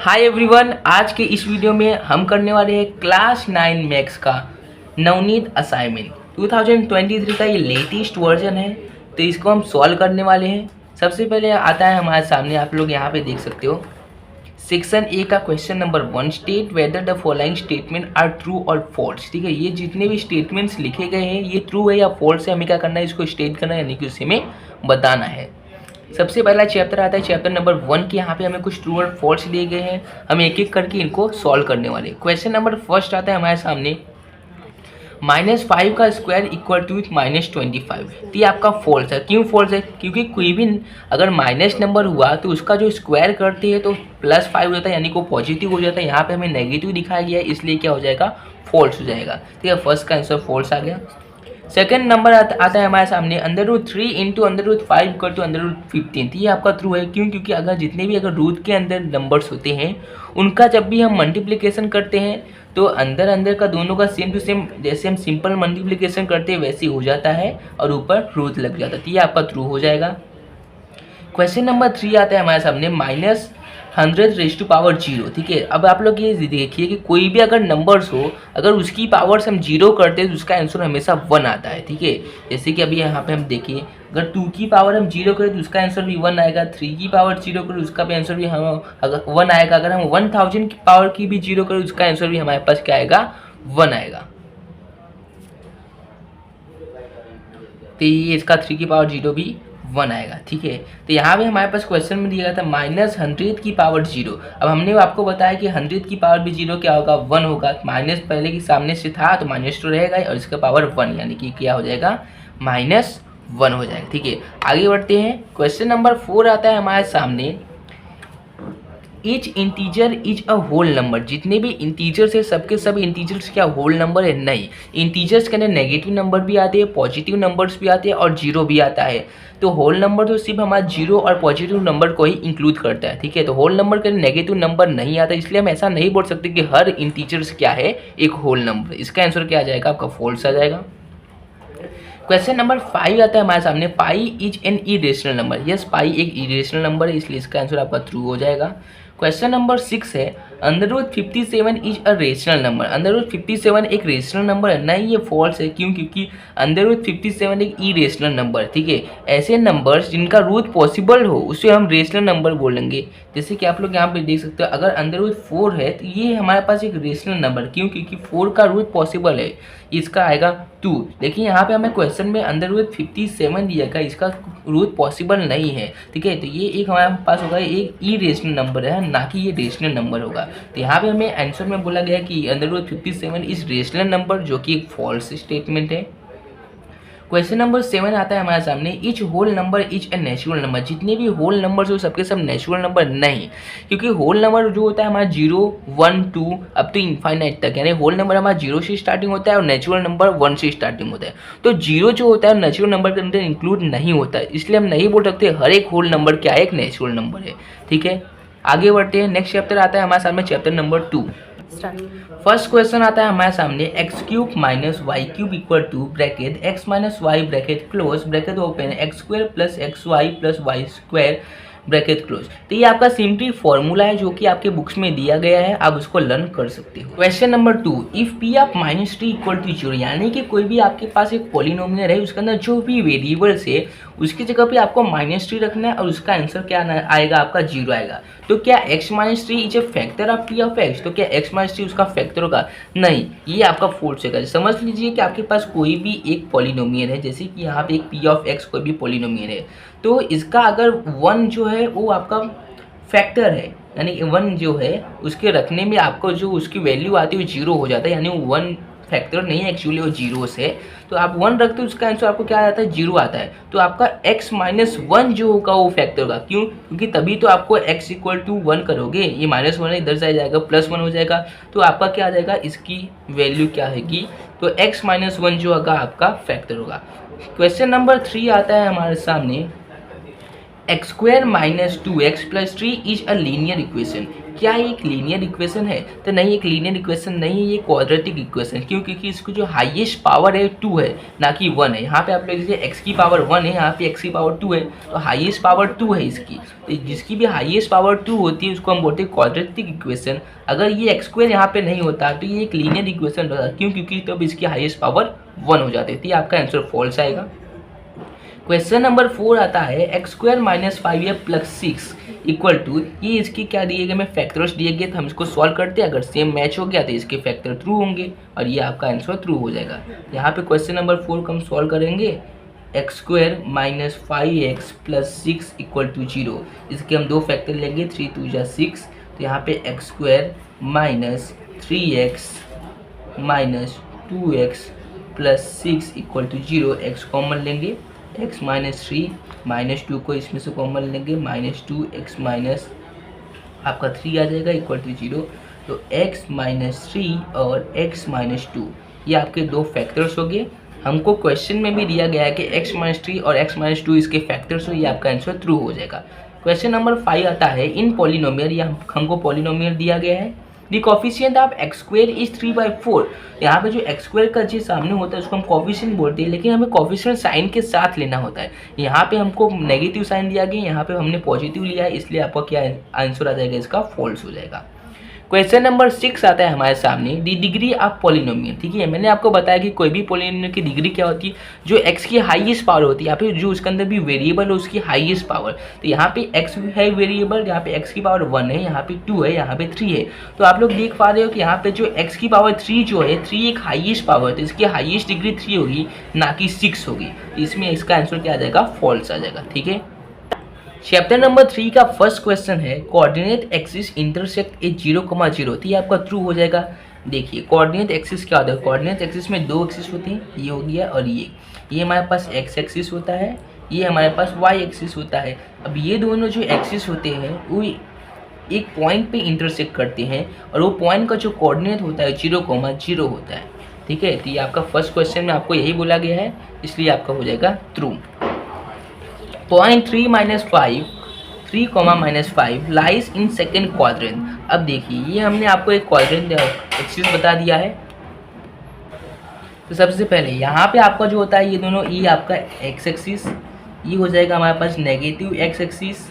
Hi everyone, आज के इस वीडियो में हम करने वाले हैं क्लास 9 मैथ्स का नवनीत असाइनमेंट 2023 का ये लेटेस्ट वर्जन है। तो इसको हम सॉल्व करने वाले हैं। सबसे पहले आता है हमारे सामने, आप लोग यहाँ पे देख सकते हो सेक्शन ए का question number 1, state whether the following statement are true और फॉल्स। ठीक है, ये जितने भी स्टेटमेंट्स लिखे गए हैं ये ट्रू है या फॉल्स है, हमें क्या करना है, इसको स्टेट करना है, यानी कि उसे हमें बताना है। सबसे पहला चैप्टर आता है चैप्टर नंबर 1 के। यहाँ पे हमें कुछ ट्रू और फॉल्स दिए गए हैं, हम एक एक करके इनको सॉल्व करने वाले। क्वेश्चन नंबर फर्स्ट आता है हमारे सामने, -5 का स्क्वायर इक्वल टू -25। तो ये आपका फॉल्स है। क्यों फॉल्स है? क्योंकि कोई भी अगर माइनस नंबर हुआ तो उसका जो स्क्वायर करते हैं तो +5 हो जाता है, यानी कि पॉजिटिव हो जाता है। यहाँ पे हमें नेगेटिव दिखाया गया है, इसलिए क्या हो जाएगा, फॉल्स हो जाएगा। ठीक है, फर्स्ट का आंसर फॉल्स आ गया। सेकंड नंबर आता है हमारे सामने, √3 इंटू √5 इक्वल टू √15। ये आपका ट्रू है। क्यों? क्योंकि अगर रूट के अंदर नंबर्स होते हैं उनका जब भी हम मल्टीप्लिकेशन करते हैं तो अंदर का दोनों का सेम टू सेम, जैसे हम सिंपल मल्टीप्लिकेशन करते हैं वैसे ही हो जाता है और ऊपर रूट लग जाता है। तो ये आपका ट्रू हो जाएगा। क्वेश्चन नंबर 3 आता है हमारे सामने, -100⁻0। ठीक है, अब आप लोग ये देखिए कि कोई भी अगर नंबर्स हो, अगर उसकी पावर्स हम 0 करते हैं तो उसका आंसर हमेशा 1 आता है। ठीक है, जैसे कि अभी यहाँ पे हम देखिए, अगर 2 की पावर हम 0 करें तो उसका आंसर भी 1 आएगा, 3 की पावर 0 करें उसका भी आंसर भी हम 1 आएगा, अगर हम 1000 की पावर की भी 0 करें उसका आंसर भी हमारे पास क्या आएगा, 1 आएगा। तो ये इसका 3 की पावर 0 भी 1 आएगा। ठीक है, तो यहाँ पे हमारे पास क्वेश्चन में दिया गया था -100 की पावर 0। अब हमने आपको बताया कि 100 की पावर भी 0 क्या होगा, 1 होगा। माइनस पहले के सामने से था तो -2 रहेगा और इसका पावर 1, यानी कि क्या हो जाएगा, -1 हो जाएगा। ठीक है, आगे बढ़ते हैं। क्वेश्चन नंबर 4 आता है हमारे सामने, each integer is a whole number. जितने भी इंटीजर्स है सबके सब इंटीजर्स क्या होल नंबर है? नहीं, इंटीजर्स के अंदर नेगेटिव नंबर भी आते हैं, पॉजिटिव नंबर्स भी आते हैं और 0 भी आता है। तो होल नंबर तो सिर्फ हमारा 0 और पॉजिटिव नंबर को ही इंक्लूड करता है। ठीक है, तो होल नंबर के नेगेटिव नंबर नहीं आता, इसलिए हम ऐसा नहीं बोल सकते कि हर इंटीजर्स क्या है, एक होल नंबर। इसका आंसर क्या आ जाएगा, आपका फॉल्स आ जाएगा। क्वेश्चन नंबर 5 आता है हमारे सामने, pi is an irrational number. Yes, pi एक इरेशनल नंबर है, इसलिए इसका आंसर आपका ट्रू हो जाएगा। क्वेश्चन नंबर 6 है, √57 इज अ रेशनल नंबर। √57 एक रेशनल नंबर है? नहीं, ये फॉल्स है। क्यों? क्योंकि √57 एक इरेशनल नंबर। ठीक है, ऐसे नंबर्स जिनका रूट पॉसिबल हो उसे हम रेशनल नंबर बोलेंगे। जैसे कि आप लोग यहाँ पे देख सकते हो, अगर √4 है तो ये हमारे पास एक रेशनल नंबर। क्यों? क्योंकि 4 का रूट पॉसिबल है, इसका आएगा 2। लेकिन यहाँ पे हमें क्वेश्चन में √57 दिया गया, इसका रूट पॉसिबल नहीं है। ठीक है, तो ये एक हमारे पास होगा, एक इरेशनल नंबर है, ना कि ये रेशनल नंबर होगा। तो यहाँ पे हमें आंसर में बोला गया कि √57 इज रेशनल नंबर, जो कि एक फॉल्स स्टेटमेंट है। क्वेश्चन नंबर 7 आता है हमारे सामने, each whole number is a natural number. जितने भी होल नंबर्स हो सबके सब नेचुरल नंबर नहीं, क्योंकि होल नंबर जो होता है हमारा 0, 1, 2 अब तो इनफाइनाइट तक, यानी होल नंबर हमारा 0 से स्टार्टिंग होता है और नेचुरल नंबर 1 से स्टार्टिंग होता है। तो 0 जो होता है नेचुरल नंबर के अंदर इंक्लूड नहीं होता है, इसलिए हम नहीं बोल सकते हर एक होल नंबर क्या है, एक नेचुरल नंबर है। ठीक है, आगे बढ़ते हैं। नेक्स्ट चैप्टर आता है हमारे सामने, चैप्टर नंबर 2। फर्स्ट क्वेश्चन आता है हमारे सामने, x³ - y³ equal to bracket x - y bracket close bracket open x² + xy + y² bracket close. तो ये आपका सिंपली फॉर्मूला है जो कि आपके बुक्स में दिया गया है, आप उसको लर्न कर सकते हो। Question number 2, if p of -3 equal to 0, यानी कि कोई भी आपके पास एक पॉलिनोमियल है, उसके अंदर जो भी वेरिएबल्स है उसकी जगह पे आपको -3 रखना है और उसका आंसर क्या आएगा, आपका 0 आएगा। तो क्या x - 3 is a factor of p of x? तो क्या x - 3 उसका फैक्टर होगा? नहीं, ये आपका फॉल्स होगा। समझ लीजिए कि आपके पास कोई भी एक पॉलिनोमियल है, जैसे कि यहाँ पे एक p ऑफ x कोई भी पॉलिनोमियल है, तो इसका अगर 1 जो है वो आपका फैक्टर है, यानी 1 जो है उसके रखने में आपको जो उसकी वैल्यू आती है वो 0 हो जाता है, यानी 1 फैक्टर नहीं है एक्चुअली, वो 0 से। तो आप 1 रखते हो उसका आंसर आपको क्या आता है, 0 आता है। तो आपका x - 1 जो होगा वो फैक्टर होगा। क्यों? क्योंकि तभी तो आपको x = 1 करोगे, ये -1 इधर से जाएगा, +1 हो जाएगा, तो आपका क्या आ जाएगा, इसकी वैल्यू क्या होगी, तो x - 1 जो होगा आपका फैक्टर होगा। क्वेश्चन नंबर 3 आता है हमारे सामने, x² - 2x + 3 is a linear equation. क्या ये एक लीनियर इक्वेशन है? तो नहीं, एक लीनियर इक्वेशन नहीं है, ये क्वाड्रेटिक इक्वेशन। क्यों? क्योंकि इसको जो हाईएस्ट पावर है 2 है, ना कि 1 है। यहाँ पे आप लोग देखिए x की पावर 1 है, यहाँ पे x की पावर 2 है, तो हाईएस्ट पावर 2 है इसकी। तो जिसकी भी हाईएस्ट पावर 2 होती है उसको हम बोलते हैं क्वाड्रेटिक इक्वेशन। अगर ये एक्स स्क्वायर यहाँ पे नहीं होता तो ये एक लीनियर इक्वेशन होता। क्यों? क्योंकि तब इसकी हाईएस्ट पावर 1 हो जाती थी। आपका आंसर फॉल्स आएगा। क्वेश्चन नंबर 4 आता है x square minus 5f plus 6 equal to, ये इसके क्या दिए गए, में फैक्टर्स दिए गए तो हम इसको सॉल्व करते हैं। अगर सेम मैच हो गया तो इसके फैक्टर ट्रू होंगे और ये आपका आंसर ट्रू हो जाएगा। यहाँ पे क्वेश्चन नंबर 4 को हम सॉल्व करेंगे। X square minus 5x plus 6 equal to 0, इसके हम दो फैक्टर लेंगे, 3 2 जा 6, तो यहाँ पे x square minus 3x minus 2x plus 6 equal to 0, x common लेंगे, x माइनस 3 माइनस 2 को इसमें से कॉमन लेंगे, माइनस 2x माइनस आपका 3 आ जाएगा इक्वल टू 0। तो x माइनस 3 और x माइनस 2 ये आपके दो फैक्टर्स हो गए। हमको क्वेश्चन में भी दिया गया है कि x माइनस 3 और x माइनस 2 इसके फैक्टर्स हो, ये आपका आंसर ट्रू हो जाएगा। क्वेश्चन नंबर 5 आता है इन पॉलिनोमियल, या हमको पॉलिनोमियल दिया गया है। The coefficient of x square is 3/4। यहाँ पे जो एक्स स्क्वायर का चीज सामने होता है उसको हम कॉफिशिएंट बोलते हैं, लेकिन हमें कॉफिशिएंट साइन के साथ लेना होता है। यहाँ पे हमको नेगेटिव साइन दिया गया, यहाँ पे हमने पॉजिटिव लिया है, इसलिए आपका क्या आंसर आ जाएगा, इसका फॉल्स हो जाएगा। क्वेश्चन नंबर 6 आता है हमारे सामने, दी डिग्री ऑफ पॉलिनोमियल। ठीक है, मैंने आपको बताया कि कोई भी पॉलिनोमियल की डिग्री क्या होती है, जो x की हाईएस्ट पावर होती है, यहाँ पे जो उसके अंदर भी वेरिएबल है उसकी हाईएस्ट पावर। तो यहाँ पे x है वेरिएबल, यहाँ पे x की पावर 1 है, यहाँ पे 2 है, यहाँ पे 3 है। तो आप लोग देख पा रहे हो कि यहाँ पे जो x की पावर 3 जो है, 3 एक हाईएस्ट पावर, तो इसकी हाईएस्ट डिग्री 3 होगी, ना कि 6 होगी। इसमें इसका आंसर क्या आ जाएगा, फॉल्स आ जाएगा। ठीक है, चैप्टर नंबर 3 का फर्स्ट क्वेश्चन है कोऑर्डिनेट एक्सिस इंटरसेक्ट ए 0,0, तो ये आपका ट्रू हो जाएगा। देखिए कोऑर्डिनेट एक्सिस क्या होता है, कोऑर्डिनेट एक्सिस में दो एक्सिस होते हैं, ये हो गया और ये हमारे पास एक्स एक्सिस होता है, ये हमारे पास वाई एक्सिस होता है। अब ये दोनों जो एक्सिस होते हैं वो एक पॉइंट पे इंटरसेक्ट करते हैं और वो पॉइंट का जो कोऑर्डिनेट होता है 0,0 होता है। ठीक है, तो ये आपका फर्स्ट क्वेश्चन में आपको यही बोला गया है, इसलिए आपका हो जाएगा true. Point 3 minus 5 3 minus 5 lies in second quadrant. अब देखिए ये हमने आपको एक क्वाड्रेंट एक्सिस बता दिया है। तो सबसे पहले यहाँ पे आपका जो होता है ये दोनों, ये आपका एक्स एक्सिस, ये हो जाएगा हमारे पास नेगेटिव एक्स एक्सिस,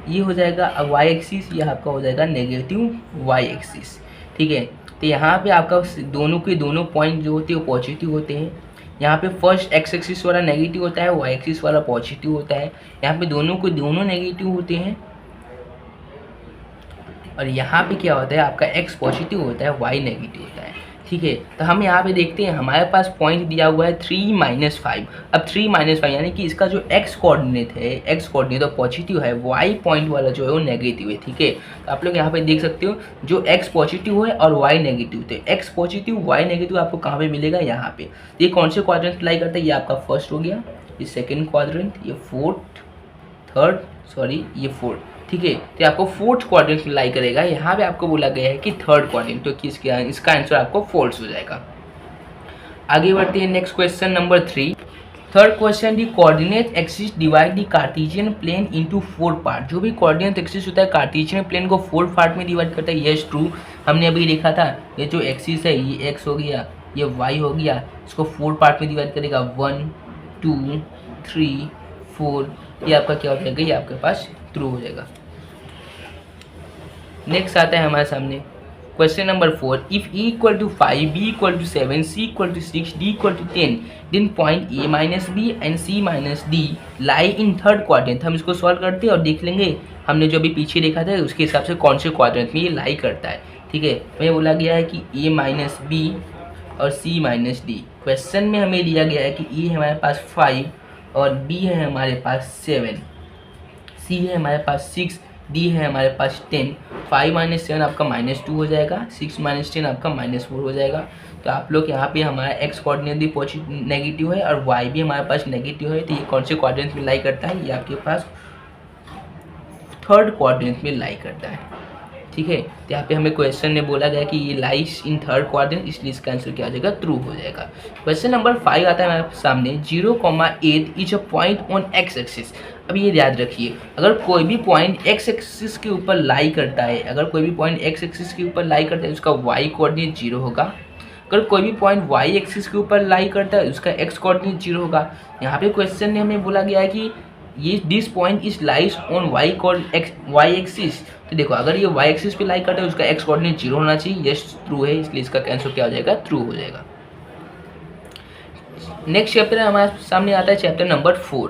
ये हो जाएगा वाई एक्सिस, ये आपका हो जाएगा नेगेटिव वाई एक्सिस। ठीक है, तो यहाँ पे आपका दोनों के दोनों पॉइंट जो होते हैं वो पॉजिटिव होते हैं। यहाँ पे फर्स्ट एक्स एक्सिस वाला नेगेटिव होता है, वाई एक्सिस वाला पॉजिटिव होता है। यहाँ पे दोनों को दोनों नेगेटिव होते हैं और यहाँ पे क्या होता है, आपका एक्स पॉजिटिव होता है, वाई नेगेटिव होता है। ठीक है, तो हम यहाँ पे देखते हैं हमारे पास पॉइंट दिया हुआ है 3 माइनस 5। अब 3 माइनस 5 यानी कि इसका जो एक्स कोऑर्डिनेट है, एक्स कोऑर्डिनेट तो पॉजिटिव है, वाई पॉइंट वाला जो है वो नेगेटिव है। ठीक है, तो आप लोग यहाँ पे देख सकते हो जो एक्स पॉजिटिव है और वाई नेगेटिव, तो एक्स पॉजिटिव वाई नेगेटिव आपको कहाँ पे मिलेगा, यहाँ पे। ये कौन से क्वाड्रेंट अप्लाई करता है, ये आपका फर्स्ट हो गया, ये सेकेंड क्वाड्रेंट, ये ये फोर्थ। ठीक है, तो आपको फोर्थ क्वाड्रेंट में लाई करेगा। यहाँ पे आपको बोला गया है कि थर्ड क्वाड्रेंट, तो इसका आंसर आपको फॉल्स हो जाएगा। आगे बढ़ते हैं next question number 3। Third question, the coordinate axis divide the Cartesian plane into 4 part. जो भी कोऑर्डिनेट एक्सिस होता है कार्टेशियन प्लेन को 4 पार्ट में डिवाइड करता है। यस ट्रू, हमने अभी देखा था ये जो एक्सिस है ये एक्स हो गया, ये वाई हो गया, इसको 4 पार्ट में डिवाइड करेगा, 1 2 3 4, ये आपका क्या हो जाएगा, ये आपके पास ट्रू हो जाएगा। नेक्स्ट आता है हमारे सामने question number 4, if e equal to 5 b equal to 7 c equal to 6 d equal to 10 then point a minus B and c minus D lie in third quadrant. हम इसको सॉल्व करते हैं और देख लेंगे हमने जो अभी पीछे देखा था उसके हिसाब से कौन से क्वाड्रेंट में ये लाई करता है। ठीक है, हमें बोला गया है कि a माइनस बी और c माइनस डी। क्वेश्चन में हमें दिया गया है कि a है हमारे पास 5 और b है हमारे पास 7, c है हमारे पास 6, d है हमारे पास 10। 5 माइनस 7 आपका -2 हो जाएगा, 6 माइनस 10 आपका -4 हो जाएगा। तो आप लोग यहाँ पे हमारा एक्स कोऑर्डिनेट भी पॉजिटिव नेगेटिव है और वाई भी हमारे पास नेगेटिव है, तो ये कौन से क्वाड्रेंट में लाई करता है, ये आपके पास थर्ड क्वाड्रेंट में लाई करता है। ठीक है, तो यहाँ पे हमें क्वेश्चन में बोला गया कि ये लाइज इन थर्ड क्वाड्रेंट, इसलिए इसका आंसर क्या हो जाएगा, ट्रू हो जाएगा। क्वेश्चन नंबर 5 आता है हमारे सामने, 0,8 is a point on x axis. अब ये याद रखिए, अगर कोई भी पॉइंट एक्स एक्सिस के ऊपर लाई करता है, अगर कोई भी पॉइंट एक्स एक्सिस के ऊपर लाई करता है उसका वाई कोऑर्डिनेट 0 होगा। अगर कोई भी पॉइंट वाई एक्सिस के ऊपर लाई करता है उसका एक्स कोऑर्डिनेट 0 होगा। यहाँ पे क्वेश्चन में हमें बोला गया है कि ये this point is lies on Y axis. तो देखो, अगर ये वाई एक्सिस पे लाई करता है उसका एक्स कोऑर्डिनेट 0 होना चाहिए। यस, ट्रू है, इसलिए इसका आंसर क्या हो जाएगा? ट्रू हो जाएगा। नेक्स्ट चैप्टर हमारे सामने आता है chapter number 4।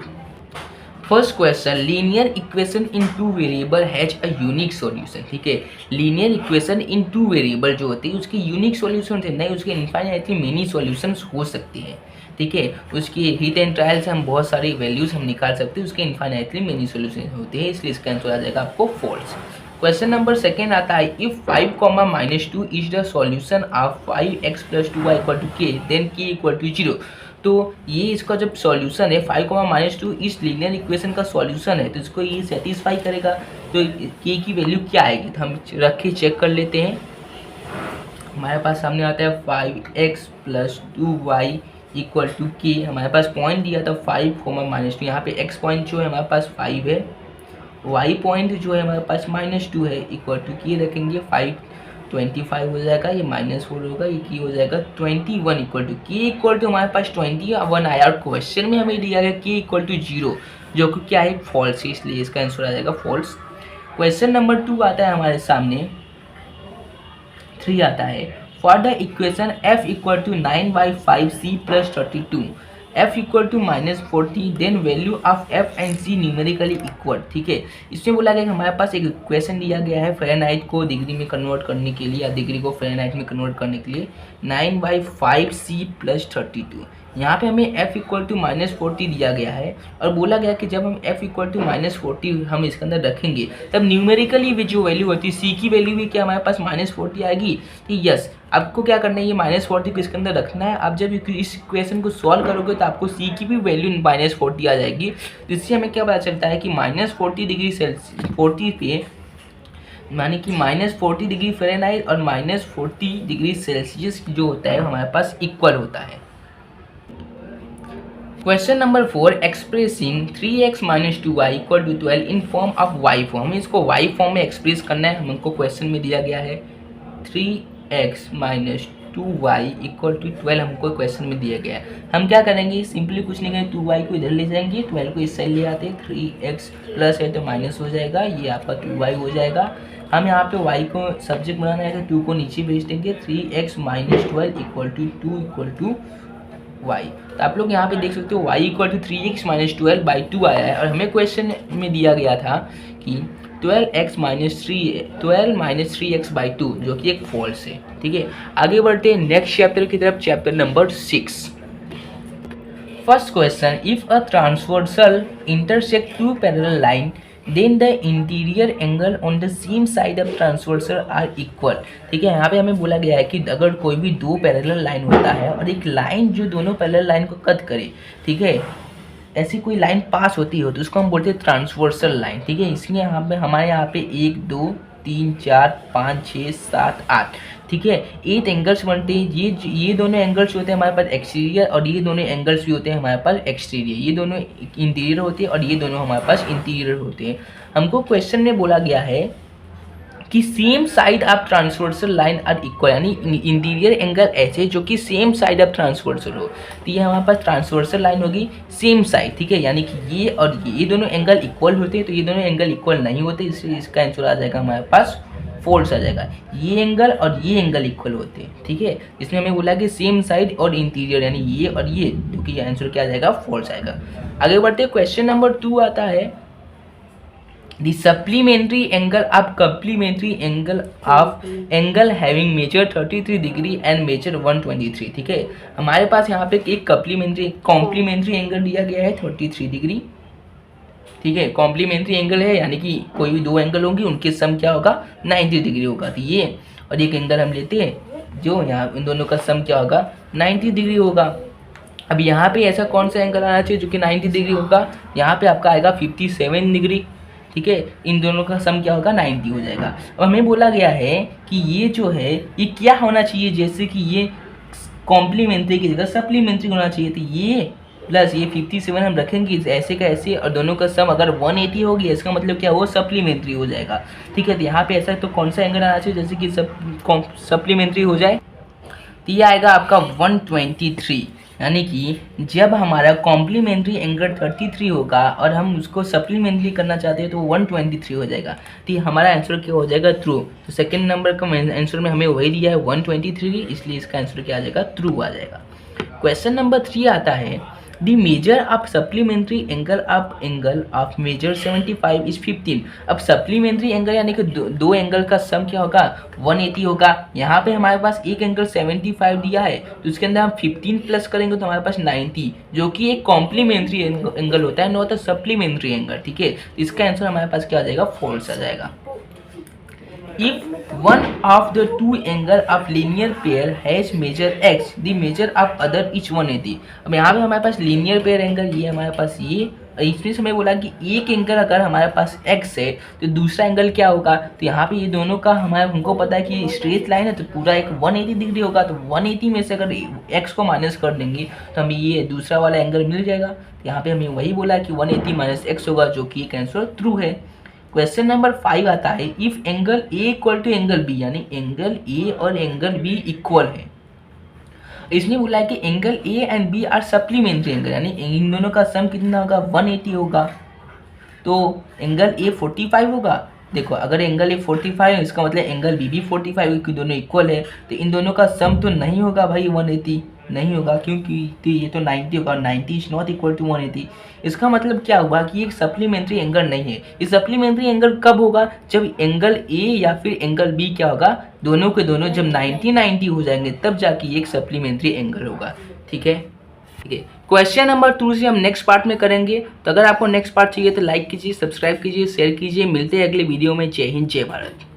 First question, linear equation in two variable has a unique solution. ठीक है, linear equation in two variable जो होती है उसकी यूनिक सॉल्यूशन होते हैं, नहीं उसके इनफाइनाइटली मेनी सॉल्यूशंस हो सकती हैं। ठीक है, उसकी हिट एंड ट्रायल से हम बहुत सारी वैल्यूज हम निकाल सकते हैं, उसके इनफाइनाइटली मेनी सॉल्यूशन होते हैं, इसलिए इसका आंसर आ जाएगा आपको फॉल्स। क्वेश्चन नंबर सेकेंड आता है, if 5, -2 is the solution of 5x + 2y = k, then k = 0। तो ये इसका जब सॉल्यूशन है 5, -2 इस लीनियर इक्वेशन का सॉल्यूशन है, तो इसको ये सेटिस्फाई करेगा। तो k की वैल्यू क्या आएगी, तो हम रख के चेक कर लेते हैं। हमारे पास सामने आता है 5x + 2y = k। हमारे पास पॉइंट दिया था 5, -2। यहाँ पे x पॉइंट जो है हमारे पास 5 है, y पॉइंट जो है हमारे पास -2 है, इक्वल टू k रखेंगे 525 हो जाएगा, ये -4 होगा, ये की हो जाएगा 21 equal to k equal to हमारे पास 21 आया। और क्वेश्चन में हमें दिया गया k इक्वल टू 0, जो कि क्या है? फॉल्स है, इसलिए इसका आंसर आ जाएगा फॉल्स। क्वेश्चन नंबर 2 आता है हमारे सामने, 3 आता है, for the equation f equal to 9/5c + 32, f equal to -40, then value of f and c numerically equal. ठीक है, इसमें बोला गया कि हमारे पास एक इक्वेशन दिया गया है फ़ारेनहाइट को डिग्री में कन्वर्ट करने के लिए, या डिग्री को फ़ारेनहाइट में कन्वर्ट करने के लिए 9/5c + 32। यहाँ पे हमें f इक्वल टू -40 दिया गया है, और बोला गया कि जब हम f इक्वल टू -40 हम इसके अंदर रखेंगे तब न्यूमेरिकली भी जो वैल्यू होती है c की वैल्यू भी क्या हमारे पास -40 आएगी। तो यस, आपको क्या करना है, ये -40 को इसके अंदर रखना है। आप जब इस इक्वेशन को सॉल्व करोगे तो आपको c की भी वैल्यू -40 आ जाएगी। इससे हमें क्या पता चलता है कि -40 डिग्री सेल्सियस 40 पे, माने कि -40 डिग्री फ़ारेनहाइट और -40 डिग्री सेल्सियस जो होता है हमारे पास इक्वल होता है। Question number 4, expressing 3x - 2y = 12 in form of y form. हमें इसको y फॉर्म में एक्सप्रेस करना है, हमको क्वेश्चन में दिया गया है 3x - 2y = 12, हमको क्वेश्चन में दिया गया है। हम क्या करेंगे, सिंपली कुछ नहीं करेंगे, 2y को इधर ले जाएंगे, 12 को इस साइड ले आते हैं, 3x प्लस है तो माइनस हो जाएगा, ये आपका 2y हो जाएगा। हम यहाँ पे y को सब्जेक्ट बनाना है तो 2 को नीचे भेज देंगे, 3x - 12 = 2 = y। तो आप लोग यहाँ पे देख सकते हो y = 3x - 12/2 आया है, और हमें क्वेश्चन में दिया गया था कि 12 - 3x/2, जो कि एक फॉल्स है। ठीक है, आगे बढ़ते हैं नेक्स्ट चैप्टर की तरफ, chapter number 6। First question, if a transversal intersect 2 parallel line, then the interior angle on the same side of transversal are equal. ठीक है, यहाँ पे हमें बोला गया है कि अगर कोई भी 2 पैरेलल लाइन होता है और एक लाइन जो दोनों पैरेलल लाइन को कट करे, ठीक है, ऐसी कोई लाइन पास होती हो तो उसको हम बोलते हैं ट्रांसवर्सल लाइन। ठीक है, इसलिए यहाँ पे हमारे यहाँ पे 1 2 3 4 5 6 7 8, ठीक है, 8 एंगल्स बनते हैं। ये दोनों एंगल्स होते हैं हमारे पास एक्सटीरियर, और ये दोनों एंगल्स भी होते हैं हमारे पास एक्सटीरियर। ये दोनों इंटीरियर होते हैं और ये दोनों हमारे पास इंटीरियर होते हैं। हमको क्वेश्चन में बोला गया है कि same side of transversal line are equal, यानी इंटीरियर एंगल ऐसे जो कि सेम साइड ऑफ ट्रांसवर्सल हो, तो ये हमारे पास ट्रांसवर्सल लाइन होगी सेम साइड। ठीक है, यानी कि ये और ये दोनों एंगल इक्वल होते हैं, तो ये दोनों एंगल इक्वल नहीं होते, इसलिए इसका आंसर आ जाएगा हमारे पास फॉल्स आ जाएगा। ये एंगल और ये एंगल इक्वल होते हैं। ठीक है, इसमें हमें बोला कि सेम साइड और इंटीरियर, यानी ये और ये, जो कि आंसर क्या आ जाएगा? फॉल्स आएगा। आगे बढ़ते हैं, क्वेश्चन नंबर 2 आता है, The supplementary angle of complementary angle of angle having measure 33 degree and measure 123। ठीक है, हमारे पास यहाँ पे एक कॉम्प्लीमेंट्री एंगल दिया गया है 33 डिग्री। ठीक है, कॉम्प्लीमेंट्री एंगल है, यानी कि कोई भी 2 एंगल होंगे उनके सम क्या होगा? 90 डिग्री होगा। तो ये और एक एंगल हम लेते हैं जो यहाँ इन दोनों का सम क्या होगा? 90 डिग्री होगा। अब यहाँ पे ऐसा कौन सा एंगल आना चाहिए जो कि 90 डिग्री होगा? यहाँ पे आपका आएगा 57 डिग्री। ठीक है, इन दोनों का सम क्या होगा? 90 हो जाएगा। अब हमें बोला गया है कि ये जो है ये क्या होना चाहिए, जैसे कि ये कॉम्प्लीमेंट्री की जगह सप्लीमेंट्री होना चाहिए, तो ये प्लस ये 57 हम रखेंगे ऐसे का ऐसे, और दोनों का सम अगर 180 हो गया, इसका मतलब क्या, वो सप्लीमेंट्री हो जाएगा। ठीक है, तो यहाँ पे ऐसा तो कौन सा एंगल आना चाहिए जैसे कि सप्लीमेंट्री हो जाए, तो ये आएगा आपका 123। यानी कि जब हमारा कॉम्प्लीमेंट्री एंगल 33 होगा और हम उसको सप्लीमेंट्री करना चाहते हैं तो 123 हो जाएगा, तो ये हमारा आंसर क्या हो जाएगा, ट्रू। तो सेकंड नंबर का आंसर में हमें वही दिया है 123, इसलिए इसका आंसर क्या आ जाएगा, ट्रू आ जाएगा। क्वेश्चन नंबर 3 आता है, the measure of supplementary angle of measure 75 is 15। अब सप्लीमेंट्री एंगल यानी कि दो एंगल का सम क्या होगा, 180 होगा। यहाँ पे हमारे पास एक एंगल 75 दिया है, तो उसके अंदर हम 15 प्लस करेंगे तो हमारे पास 90, जो कि एक कॉम्प्लीमेंट्री एंगल होता है, नॉट अ सप्लीमेंट्री एंगल। ठीक है, इसका आंसर हमारे पास क्या आ जाएगा, फॉल्स आ जाएगा। If one of the two angle of linear pair has measure x, the measure of other is 180। अब यहाँ पे हमारे पास लीनियर पेयर एंगल ये हमारे पास ये, इसमें से हमें बोला कि एक एंगल अगर हमारे पास x है तो दूसरा एंगल क्या होगा, तो यहाँ पे ये दोनों का हमको पता है कि स्ट्रेट लाइन है तो पूरा एक 180 डिग्री होगा, तो 180 में से अगर x को माइनस कर देंगे तो हमें ये दूसरा वाला एंगल मिल जाएगा। यहाँ पे हमें वही बोला कि 180 माइनस x होगा, जो कि एक आंसर ट्रू है। क्वेश्चन नंबर 5 आता है, if angle A equal to angle B, यानी एंगल ए और एंगल बी इक्वल है। इसने बोला है कि angle A and B are supplementary angle, यानी इन दोनों का सम कितना होगा, 180 होगा। तो एंगल ए 45 होगा। देखो अगर एंगल ए 45 है, इसका मतलब एंगल बी भी 45 है, दोनों इक्वल है, तो इन दोनों का सम तो नहीं होगा भाई 180, नहीं होगा, क्योंकि तो ये तो 90 होगा, 90 इज नॉट इक्वल टू 180। इसका मतलब क्या हुआ कि एक सप्लीमेंट्री एंगल नहीं है। ये सप्लीमेंट्री एंगल कब होगा, जब एंगल ए या फिर एंगल बी क्या होगा, दोनों के दोनों जब 90-90 हो जाएंगे तब जाके एक सप्लीमेंट्री एंगल होगा। ठीक है, ठीक है। क्वेश्चन नंबर 2 से हम नेक्स्ट पार्ट में करेंगे। तो अगर आपको नेक्स्ट पार्ट चाहिए तो लाइक कीजिए, सब्सक्राइब कीजिए, शेयर कीजिए। मिलते हैं अगले वीडियो में। जय हिंद, जय भारत।